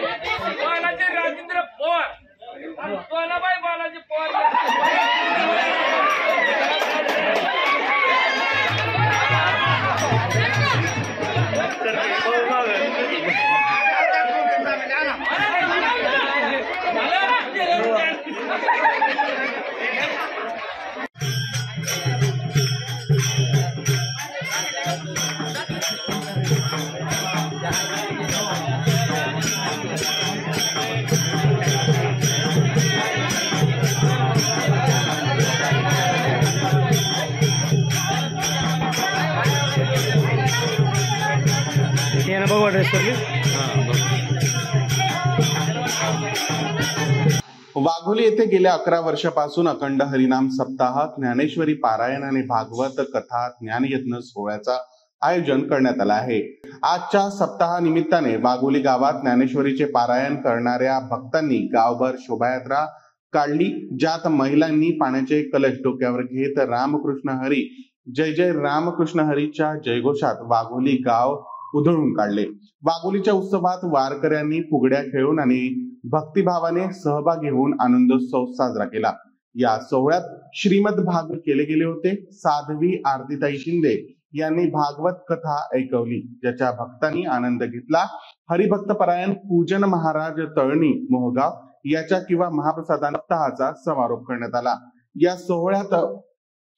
बालाजी राजेंद्र पवार आणि सोनाबाई बालाजी पवार वाघोली येथे गेल्या 11 वर्षापासून अखंड हरिनाम सप्ताह, ज्ञानेश्वरी पारायण आणि भागवत कथा ज्ञानयज्ञ सोहळ्याचा आयोजन करण्यात आलं आहे। आजच्या सप्ताहानिमित्ताने वाघोली गावात ज्ञानेश्वरीचे पारायण करणाऱ्या भक्तांनी गावभर शोभायात्रा काढली, ज्यात महिलांनी पाण्याचे कलश डोक्यावर घेत रामकृष्ण हरी जय जय रामकृष्ण हरीच्या जयघोषात वाघोली गाव उधळून काढले। वाघोलीच्या उत्सवात वारकऱ्यांनी फुगड्या खेळून आणि भक्तिभावाने सहभागी होऊन आनंदोत्सव साजरा केला। या सोहळ्यात श्रीमद भागवत केले गेले होते। साध्वी आरतीताई शिंदे यांनी भागवत कथा ऐकवली, ज्याच्या भक्तांनी आनंद घेतला। हरिभक्तपरायण पूजन महाराज तळणी मोहगाव याच्या किंवा महाप्रसादान सप्ताहाचा समारोप करण्यात आला। या सोहळ्यात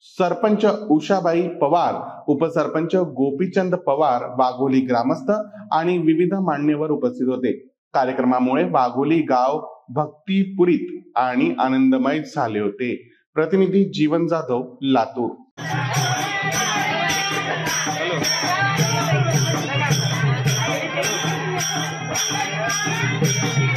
सरपंच उषाबाई पवार, उपसरपंच गोपीचंद पवार, वाघोली ग्रामस्थ आणि विविध मान्यवर उपस्थित होते। कार्यक्रमामुळे वाघोली गाव भक्तिपुरीत आणि आनंदमय झाले होते। प्रतिनिधी जीवन जाधव, लातूर। Hello.